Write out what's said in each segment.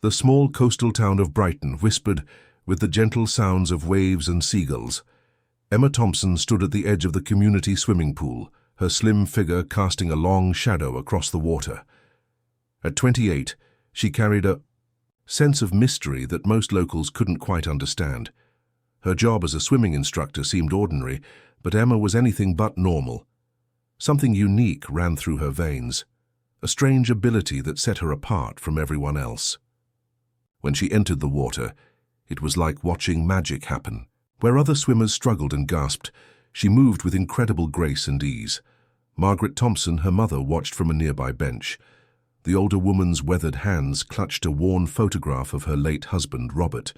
The small coastal town of Brighton whispered with the gentle sounds of waves and seagulls. Emma Thompson stood at the edge of the community swimming pool, her slim figure casting a long shadow across the water. At 28, she carried a sense of mystery that most locals couldn't quite understand. Her job as a swimming instructor seemed ordinary, but Emma was anything but normal. Something unique ran through her veins, a strange ability that set her apart from everyone else. When she entered the water, it was like watching magic happen. Where other swimmers struggled and gasped, she moved with incredible grace and ease. Margaret Thompson, her mother, watched from a nearby bench. The older woman's weathered hands clutched a worn photograph of her late husband, Robert.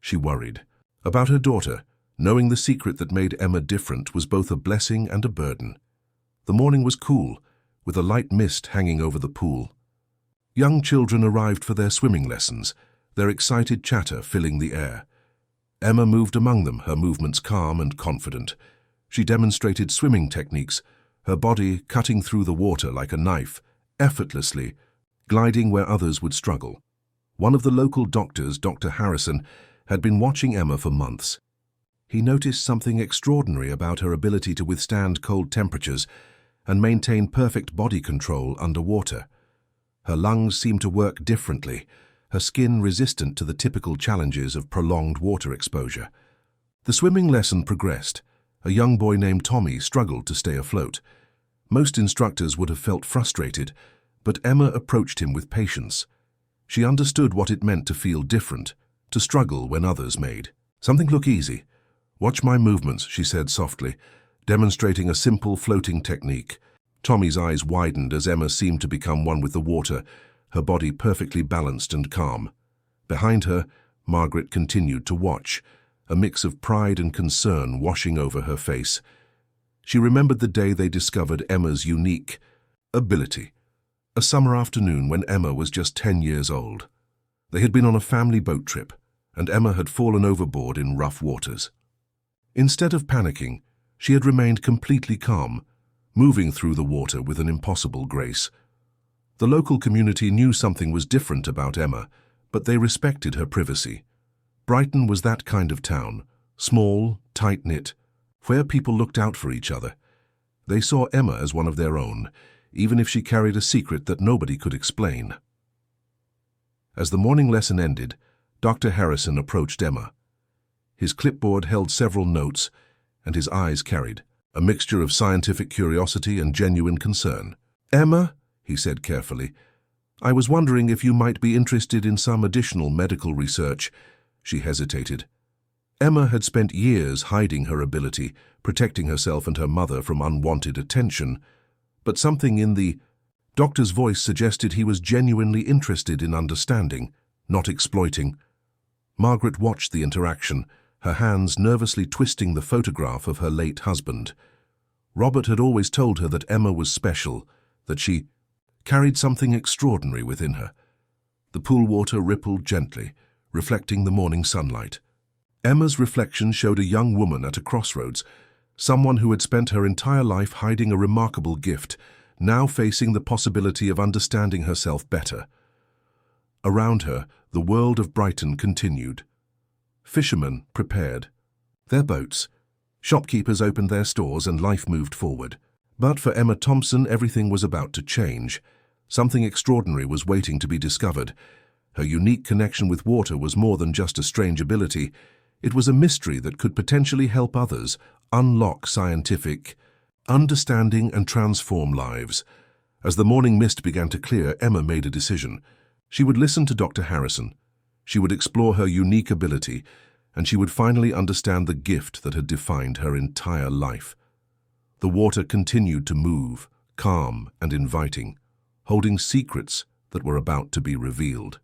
She worried. About her daughter, knowing the secret that made Emma different was both a blessing and a burden. The morning was cool, with a light mist hanging over the pool. Young children arrived for their swimming lessons, their excited chatter filling the air. Emma moved among them, her movements calm and confident. She demonstrated swimming techniques, her body cutting through the water like a knife, effortlessly, gliding where others would struggle. One of the local doctors, Dr. Harrison, had been watching Emma for months. He noticed something extraordinary about her ability to withstand cold temperatures and maintain perfect body control underwater. Her lungs seemed to work differently, her skin resistant to the typical challenges of prolonged water exposure. The swimming lesson progressed. A young boy named Tommy struggled to stay afloat. Most instructors would have felt frustrated, but Emma approached him with patience. She understood what it meant to feel different, to struggle when others made. "Something look easy. Watch my movements," she said softly, demonstrating a simple floating technique. Tommy's eyes widened as Emma seemed to become one with the water, her body perfectly balanced and calm. Behind her, Margaret continued to watch, a mix of pride and concern washing over her face. She remembered the day they discovered Emma's unique ability, a summer afternoon when Emma was just 10 years old. They had been on a family boat trip, and Emma had fallen overboard in rough waters. Instead of panicking, she had remained completely calm, moving through the water with an impossible grace. The local community knew something was different about Emma, but they respected her privacy. Brighton was that kind of town, small, tight-knit, where people looked out for each other. They saw Emma as one of their own, even if she carried a secret that nobody could explain. As the morning lesson ended, Dr. Harrison approached Emma. His clipboard held several notes, and his eyes carried a mixture of scientific curiosity and genuine concern. "Emma," he said carefully, "I was wondering if you might be interested in some additional medical research." She hesitated. Emma had spent years hiding her ability, protecting herself and her mother from unwanted attention, but something in the doctor's voice suggested he was genuinely interested in understanding, not exploiting. Margaret watched the interaction, her hands nervously twisting the photograph of her late husband. Robert had always told her that Emma was special, that she carried something extraordinary within her. The pool water rippled gently, reflecting the morning sunlight. Emma's reflection showed a young woman at a crossroads, someone who had spent her entire life hiding a remarkable gift, now facing the possibility of understanding herself better. Around her, the world of Brighton continued. Fishermen prepared their boats. Shopkeepers opened their stores and life moved forward. But for Emma Thompson, everything was about to change. Something extraordinary was waiting to be discovered. Her unique connection with water was more than just a strange ability. It was a mystery that could potentially help others unlock scientific understanding and transform lives. As the morning mist began to clear, Emma made a decision. She would listen to Dr. Harrison. She would explore her unique ability, and she would finally understand the gift that had defined her entire life. The water continued to move, calm and inviting, holding secrets that were about to be revealed.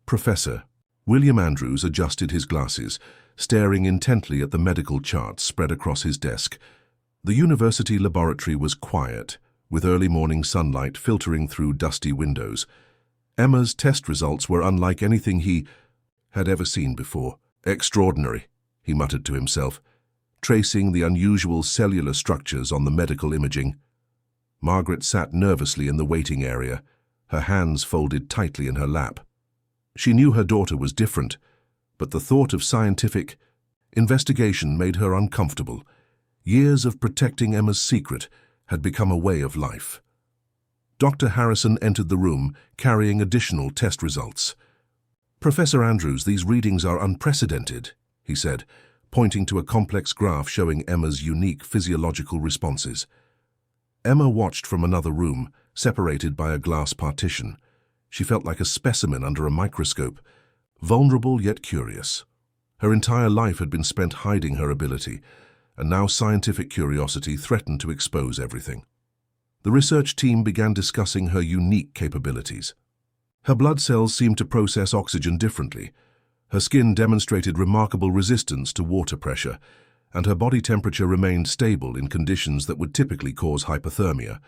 Professor William Andrews adjusted his glasses, staring intently at the medical charts spread across his desk. The university laboratory was quiet, with early morning sunlight filtering through dusty windows. Emma's test results were unlike anything he had ever seen before. "Extraordinary," he muttered to himself, tracing the unusual cellular structures on the medical imaging. Margaret sat nervously in the waiting area, her hands folded tightly in her lap. She knew her daughter was different, but the thought of scientific investigation made her uncomfortable. Years of protecting Emma's secret had become a way of life. Dr. Harrison entered the room, carrying additional test results. "Professor Andrews, these readings are unprecedented," he said, pointing to a complex graph showing Emma's unique physiological responses. Emma watched from another room, separated by a glass partition. She felt like a specimen under a microscope, vulnerable yet curious. Her entire life had been spent hiding her ability, and now scientific curiosity threatened to expose everything. The research team began discussing her unique capabilities. Her blood cells seemed to process oxygen differently. Her skin demonstrated remarkable resistance to water pressure, and her body temperature remained stable in conditions that would typically cause hypothermia.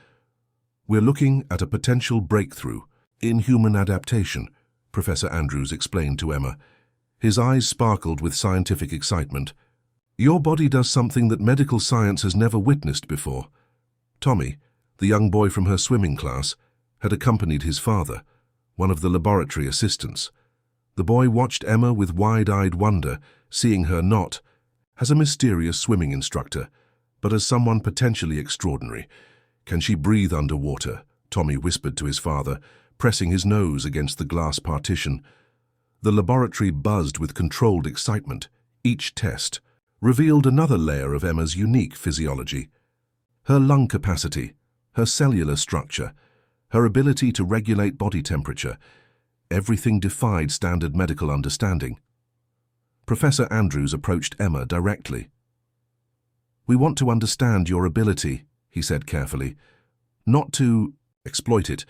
"We're looking at a potential breakthrough in human adaptation," Professor Andrews explained to Emma. His eyes sparkled with scientific excitement. "Your body does something that medical science has never witnessed before." Tommy, the young boy from her swimming class, had accompanied his father, one of the laboratory assistants. The boy watched Emma with wide-eyed wonder, seeing her not as a mysterious swimming instructor, but as someone potentially extraordinary. "Can she breathe underwater?" Tommy whispered to his father, pressing his nose against the glass partition. The laboratory buzzed with controlled excitement. Each test revealed another layer of Emma's unique physiology. Her lung capacity, her cellular structure, her ability to regulate body temperature, everything defied standard medical understanding. Professor Andrews approached Emma directly. "We want to understand your ability," he said carefully. "Not to exploit it,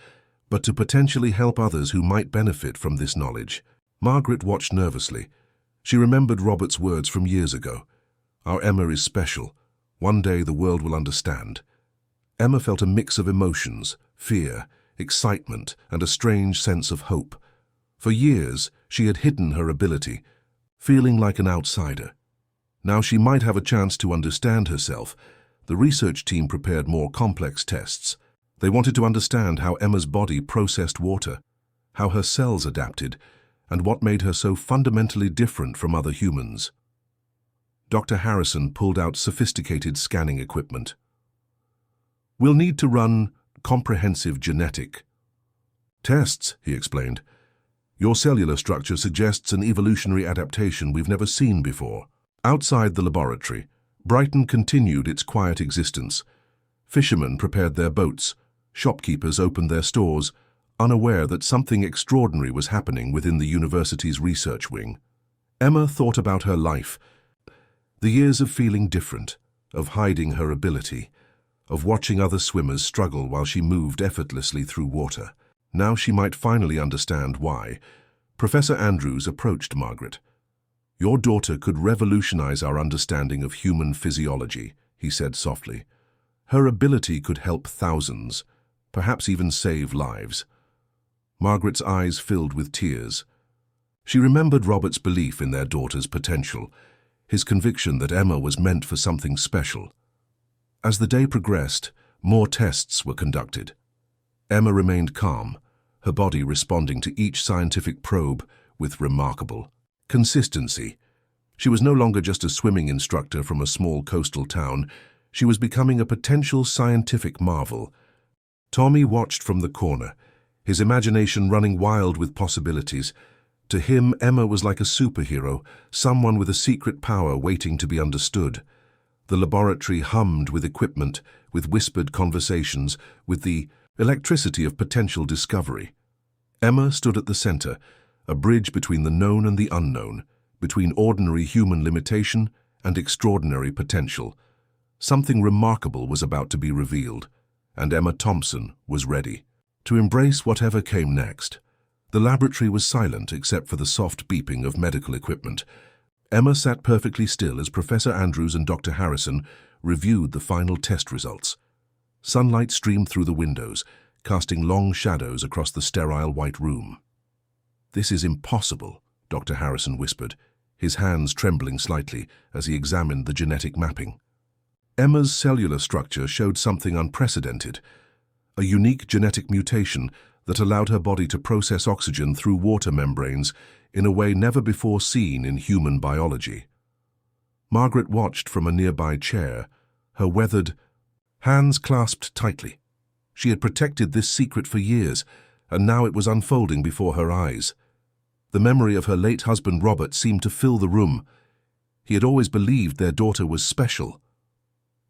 but to potentially help others who might benefit from this knowledge." Margaret watched nervously. She remembered Robert's words from years ago. "Our Emma is special. One day the world will understand." Emma felt a mix of emotions, fear, excitement, and a strange sense of hope. For years, she had hidden her ability, feeling like an outsider. Now she might have a chance to understand herself. The research team prepared more complex tests. They wanted to understand how Emma's body processed water, how her cells adapted, and what made her so fundamentally different from other humans. Dr. Harrison pulled out sophisticated scanning equipment. "We'll need to run comprehensive genetic tests," he explained. "Your cellular structure suggests an evolutionary adaptation we've never seen before." Outside the laboratory, Brighton continued its quiet existence. Fishermen prepared their boats. Shopkeepers opened their stores, unaware that something extraordinary was happening within the university's research wing. Emma thought about her life, the years of feeling different, of hiding her ability, of watching other swimmers struggle while she moved effortlessly through water. Now she might finally understand why. Professor Andrews approached Margaret. "Your daughter could revolutionize our understanding of human physiology," he said softly. "Her ability could help thousands, perhaps even save lives." Margaret's eyes filled with tears. She remembered Robert's belief in their daughter's potential, his conviction that Emma was meant for something special. As the day progressed, more tests were conducted. Emma remained calm, her body responding to each scientific probe with remarkable consistency. She was no longer just a swimming instructor from a small coastal town. She was becoming a potential scientific marvel. Tommy watched from the corner, his imagination running wild with possibilities. To him, Emma was like a superhero, someone with a secret power waiting to be understood. The laboratory hummed with equipment, with whispered conversations, with the electricity of potential discovery. Emma stood at the center, a bridge between the known and the unknown, between ordinary human limitation and extraordinary potential. Something remarkable was about to be revealed, and Emma Thompson was ready to embrace whatever came next. The laboratory was silent except for the soft beeping of medical equipment. Emma sat perfectly still as Professor Andrews and Dr. Harrison reviewed the final test results. Sunlight streamed through the windows, casting long shadows across the sterile white room. "This is impossible," Dr. Harrison whispered, his hands trembling slightly as he examined the genetic mapping. Emma's cellular structure showed something unprecedented, a unique genetic mutation that allowed her body to process oxygen through water membranes in a way never before seen in human biology. Margaret watched from a nearby chair, her weathered hands clasped tightly. She had protected this secret for years, and now it was unfolding before her eyes. The memory of her late husband Robert seemed to fill the room. He had always believed their daughter was special.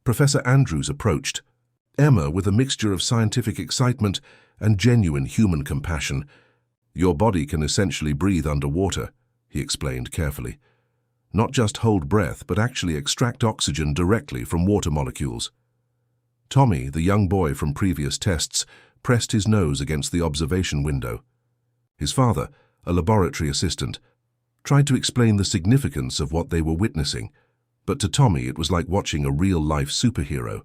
Professor Andrews approached, Emma with a mixture of scientific excitement and genuine human compassion. "Your body can essentially breathe underwater," he explained carefully. "Not just hold breath, but actually extract oxygen directly from water molecules." Tommy, the young boy from previous tests, pressed his nose against the observation window. His father, a laboratory assistant, tried to explain the significance of what they were witnessing, but to Tommy it was like watching a real-life superhero.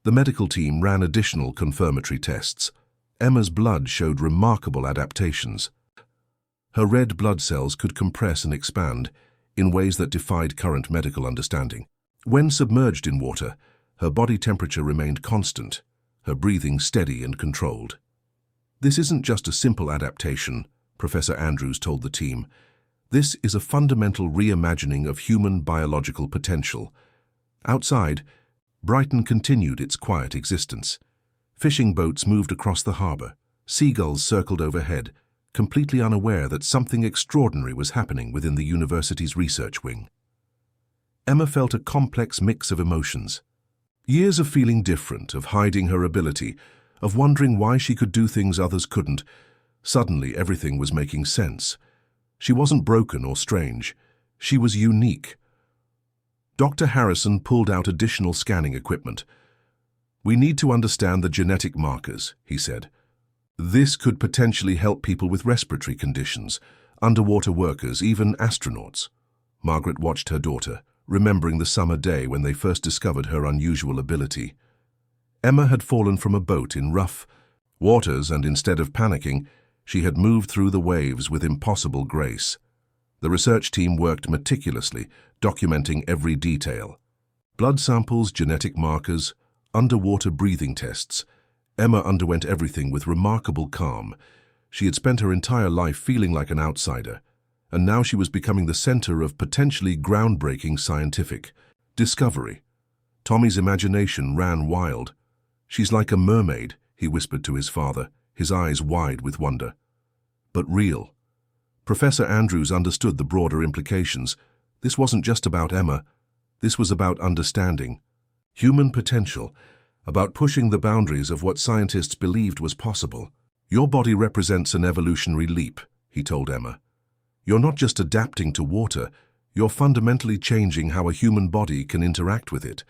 The medical team ran additional confirmatory tests. Emma's blood showed remarkable adaptations. Her red blood cells could compress and expand in ways that defied current medical understanding. When submerged in water, her body temperature remained constant, her breathing steady and controlled. "This isn't just a simple adaptation," Professor Andrews told the team. "This is a fundamental reimagining of human biological potential." Outside, Brighton continued its quiet existence. Fishing boats moved across the harbor. Seagulls circled overhead, completely unaware that something extraordinary was happening within the university's research wing. Emma felt a complex mix of emotions. Years of feeling different, of hiding her ability, of wondering why she could do things others couldn't. Suddenly, everything was making sense. She wasn't broken or strange. She was unique. Dr. Harrison pulled out additional scanning equipment. "We need to understand the genetic markers," he said. "This could potentially help people with respiratory conditions, underwater workers, even astronauts." Margaret watched her daughter, remembering the summer day when they first discovered her unusual ability. Emma had fallen from a boat in rough waters, and instead of panicking, she had moved through the waves with impossible grace. The research team worked meticulously, documenting every detail. Blood samples, genetic markers, underwater breathing tests. Emma underwent everything with remarkable calm. She had spent her entire life feeling like an outsider, and now she was becoming the center of potentially groundbreaking scientific discovery. Tommy's imagination ran wild. "She's like a mermaid," he whispered to his father, his eyes wide with wonder. But real. Professor Andrews understood the broader implications. This wasn't just about Emma. This was about understanding human potential, about pushing the boundaries of what scientists believed was possible. "Your body represents an evolutionary leap," he told Emma. "You're not just adapting to water, you're fundamentally changing how a human body can interact with it."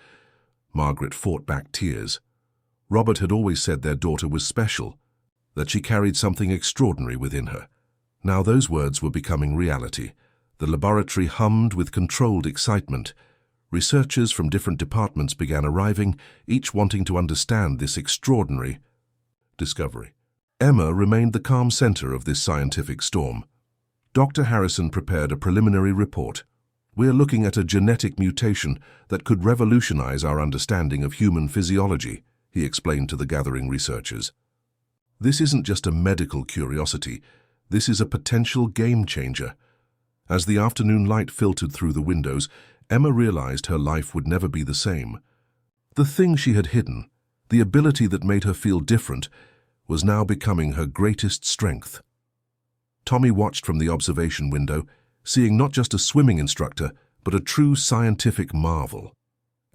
Margaret fought back tears. Robert had always said their daughter was special, that she carried something extraordinary within her. Now those words were becoming reality. The laboratory hummed with controlled excitement. Researchers from different departments began arriving, each wanting to understand this extraordinary discovery. Emma remained the calm center of this scientific storm. Dr. Harrison prepared a preliminary report. "We're looking at a genetic mutation that could revolutionize our understanding of human physiology," he explained to the gathering researchers. "This isn't just a medical curiosity. This is a potential game changer." As the afternoon light filtered through the windows, Emma realized her life would never be the same. The thing she had hidden, the ability that made her feel different, was now becoming her greatest strength. Tommy watched from the observation window, seeing not just a swimming instructor, but a true scientific marvel.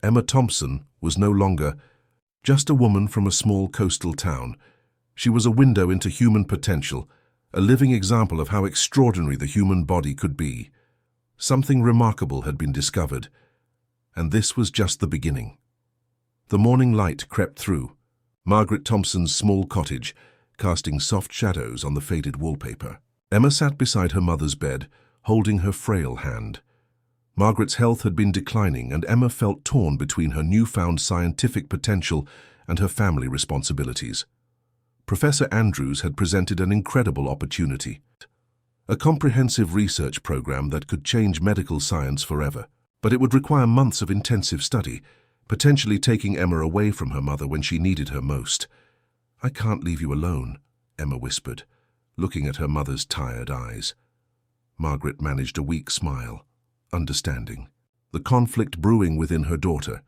Emma Thompson was no longer just a woman from a small coastal town. She was a window into human potential, a living example of how extraordinary the human body could be. Something remarkable had been discovered, and this was just the beginning. The morning light crept through Margaret Thompson's small cottage, casting soft shadows on the faded wallpaper. Emma sat beside her mother's bed, holding her frail hand. Margaret's health had been declining, and Emma felt torn between her newfound scientific potential and her family responsibilities. Professor Andrews had presented an incredible opportunity, a comprehensive research program that could change medical science forever. But it would require months of intensive study, potentially taking Emma away from her mother when she needed her most. "I can't leave you alone," Emma whispered, looking at her mother's tired eyes. Margaret managed a weak smile, understanding. The conflict brewing within her daughter.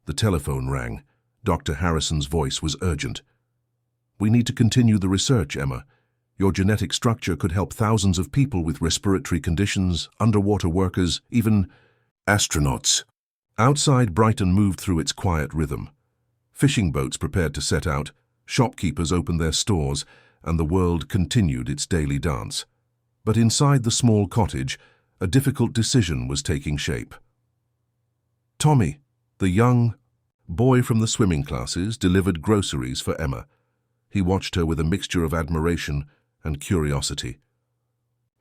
The telephone rang. Dr. Harrison's voice was urgent. "We need to continue the research, Emma. Your genetic structure could help thousands of people with respiratory conditions, underwater workers, even astronauts." Outside, Brighton moved through its quiet rhythm. Fishing boats prepared to set out, shopkeepers opened their stores, and the world continued its daily dance. But inside the small cottage, a difficult decision was taking shape. Tommy, the young boy from the swimming classes, delivered groceries for Emma. He watched her with a mixture of admiration and curiosity.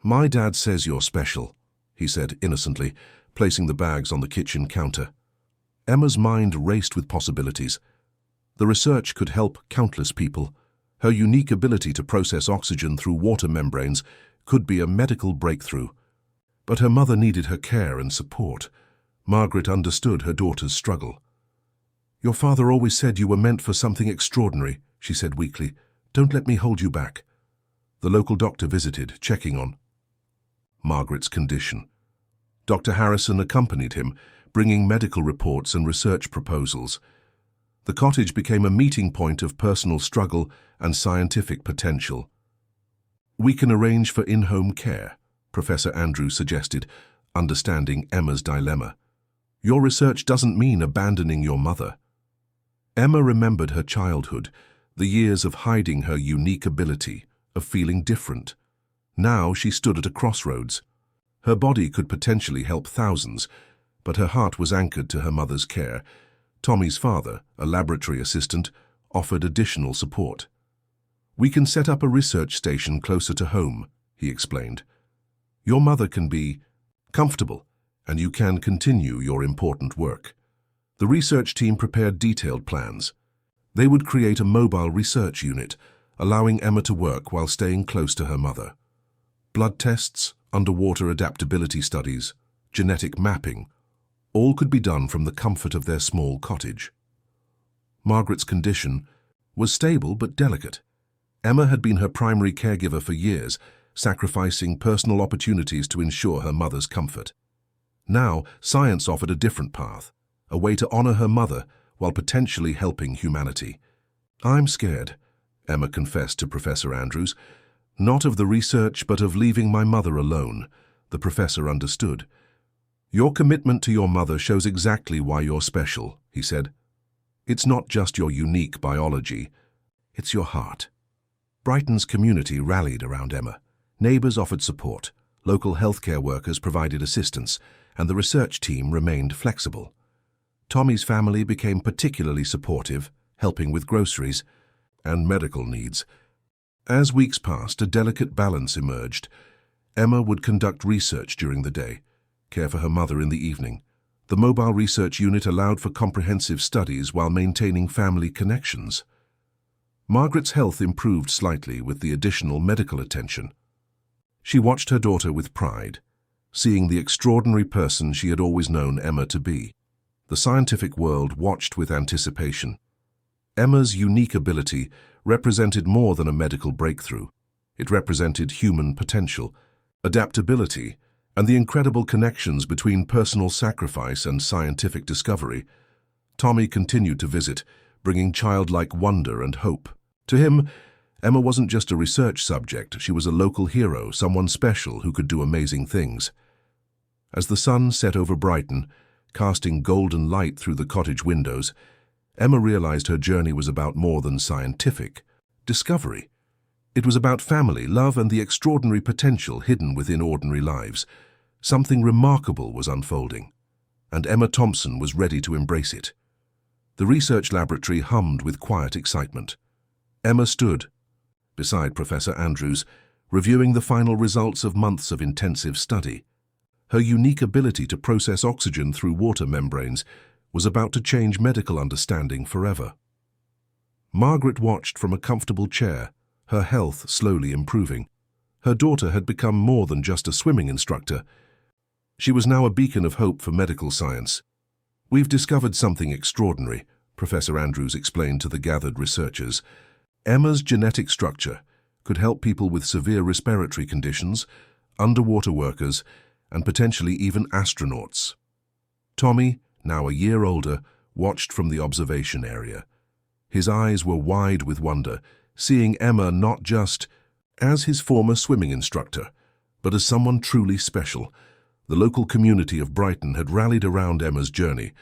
"My dad says you're special," he said innocently, placing the bags on the kitchen counter. Emma's mind raced with possibilities. The research could help countless people. Her unique ability to process oxygen through water membranes could be a medical breakthrough. But her mother needed her care and support. Margaret understood her daughter's struggle. "Your father always said you were meant for something extraordinary," she said weakly. "Don't let me hold you back." The local doctor visited, checking on Margaret's condition. Dr. Harrison accompanied him, bringing medical reports and research proposals. The cottage became a meeting point of personal struggle and scientific potential. "We can arrange for in-home care," Professor Andrews suggested, understanding Emma's dilemma. "Your research doesn't mean abandoning your mother." Emma remembered her childhood, the years of hiding her unique ability, of feeling different. Now she stood at a crossroads. Her body could potentially help thousands, but her heart was anchored to her mother's care. Tommy's father, a laboratory assistant, offered additional support. "We can set up a research station closer to home," he explained. "Your mother can be comfortable, and you can continue your important work." The research team prepared detailed plans. They would create a mobile research unit, allowing Emma to work while staying close to her mother. Blood tests, underwater adaptability studies, genetic mapping, all could be done from the comfort of their small cottage. Margaret's condition was stable but delicate. Emma had been her primary caregiver for years, sacrificing personal opportunities to ensure her mother's comfort. Now, science offered a different path, a way to honor her mother while potentially helping humanity. "I'm scared," Emma confessed to Professor Andrews. "Not of the research, but of leaving my mother alone," the professor understood. "Your commitment to your mother shows exactly why you're special," he said. "It's not just your unique biology, it's your heart." Brighton's community rallied around Emma. Neighbors offered support, local healthcare workers provided assistance, and the research team remained flexible. Tommy's family became particularly supportive, helping with groceries and medical needs. As weeks passed, a delicate balance emerged. Emma would conduct research during the day, care for her mother in the evening. The mobile research unit allowed for comprehensive studies while maintaining family connections. Margaret's health improved slightly with the additional medical attention. She watched her daughter with pride, seeing the extraordinary person she had always known Emma to be. The scientific world watched with anticipation. Emma's unique ability represented more than a medical breakthrough. It represented human potential, adaptability, and the incredible connections between personal sacrifice and scientific discovery. Tommy continued to visit, bringing childlike wonder and hope. To him, Emma wasn't just a research subject, she was a local hero, someone special who could do amazing things. As the sun set over Brighton, casting golden light through the cottage windows, Emma realized her journey was about more than scientific discovery. It was about family, love, and the extraordinary potential hidden within ordinary lives. Something remarkable was unfolding, and Emma Thompson was ready to embrace it. The research laboratory hummed with quiet excitement. Emma stood beside Professor Andrews, reviewing the final results of months of intensive study. Her unique ability to process oxygen through water membranes was about to change medical understanding forever. Margaret watched from a comfortable chair, her health slowly improving. Her daughter had become more than just a swimming instructor. She was now a beacon of hope for medical science. "We've discovered something extraordinary," Professor Andrews explained to the gathered researchers. "Emma's genetic structure, could help people with severe respiratory conditions, underwater workers, and potentially even astronauts. Tommy, now a year older, watched from the observation area. His eyes were wide with wonder, seeing Emma not just as his former swimming instructor, but as someone truly special. The local community of Brighton had rallied around Emma's journey.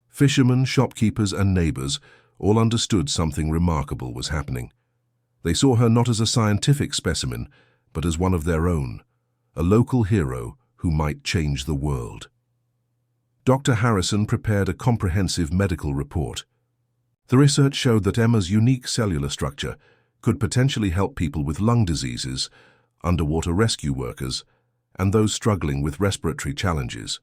Fishermen, shopkeepers, and neighbors all understood something remarkable was happening. They saw her not as a scientific specimen, but as one of their own, a local hero who might change the world. Dr. Harrison prepared a comprehensive medical report. The research showed that Emma's unique cellular structure could potentially help people with lung diseases, underwater rescue workers, and those struggling with respiratory challenges.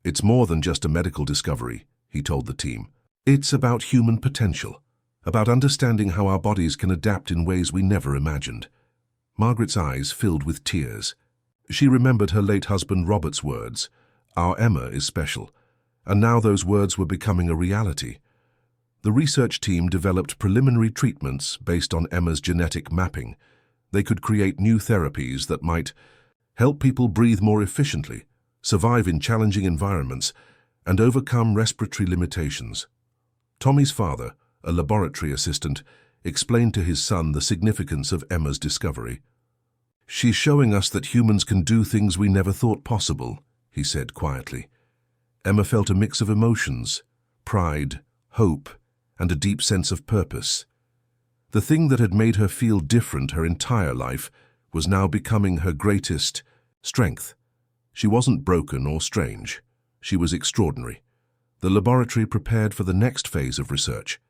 It's more than just a medical discovery, he told the team. It's about human potential, about understanding how our bodies can adapt in ways we never imagined. Margaret's eyes filled with tears. She remembered her late husband Robert's words, "Our Emma is special," and now those words were becoming a reality. The research team developed preliminary treatments based on Emma's genetic mapping. They could create new therapies that might help people breathe more efficiently, survive in challenging environments, and overcome respiratory limitations. Tommy's father, a laboratory assistant, explained to his son the significance of Emma's discovery. "She's showing us that humans can do things we never thought possible," he said quietly. Emma felt a mix of emotions, pride, hope, and a deep sense of purpose. The thing that had made her feel different her entire life was now becoming her greatest strength. She wasn't broken or strange. She was extraordinary. The laboratory prepared for the next phase of research.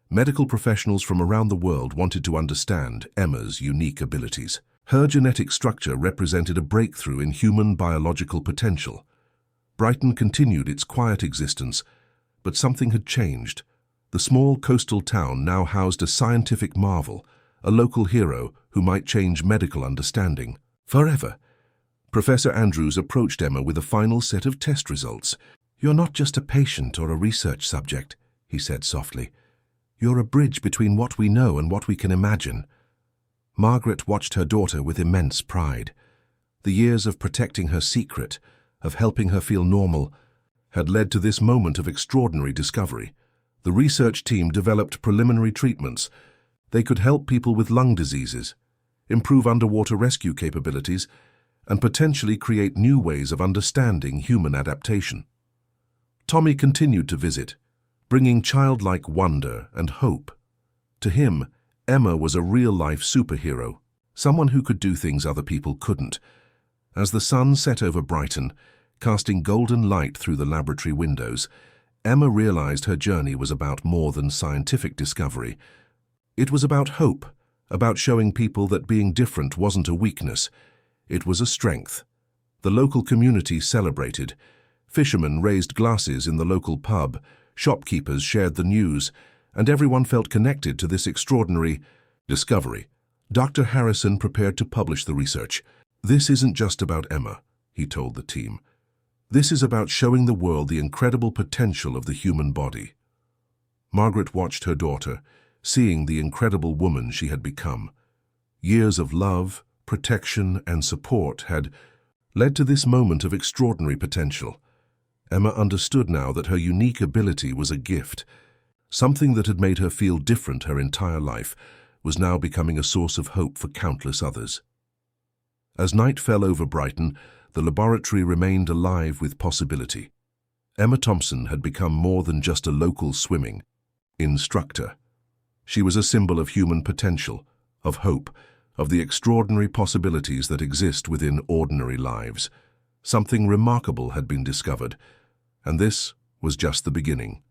Medical professionals from around the world wanted to understand Emma's unique abilities. Her genetic structure represented a breakthrough in human biological potential. Brighton continued its quiet existence, but something had changed. The small coastal town now housed a scientific marvel, a local hero who might change medical understanding forever. Professor Andrews approached Emma with a final set of test results. "You're not just a patient or a research subject," he said softly. "You're a bridge between what we know and what we can imagine." Margaret watched her daughter with immense pride. The years of protecting her secret, of helping her feel normal, had led to this moment of extraordinary discovery. The research team developed preliminary treatments. They could help people with lung diseases, improve underwater rescue capabilities, and potentially create new ways of understanding human adaptation. Tommy continued to visit, bringing childlike wonder and hope. To him, Emma was a real-life superhero, someone who could do things other people couldn't. As the sun set over Brighton, casting golden light through the laboratory windows, Emma realized her journey was about more than scientific discovery. It was about hope, about showing people that being different wasn't a weakness. It was a strength. The local community celebrated. Fishermen raised glasses in the local pub, shopkeepers shared the news, and everyone felt connected to this extraordinary discovery. Dr. Harrison prepared to publish the research. "This isn't just about Emma," he told the team. "This is about showing the world the incredible potential of the human body." Margaret watched her daughter, seeing the incredible woman she had become. Years of love, protection, and support had led to this moment of extraordinary potential. Emma understood now that her unique ability was a gift. Something that had made her feel different her entire life was now becoming a source of hope for countless others. As night fell over Brighton, the laboratory remained alive with possibility. Emma Thompson had become more than just a local swimming instructor. She was a symbol of human potential, of hope, of the extraordinary possibilities that exist within ordinary lives. Something remarkable had been discovered, and this was just the beginning.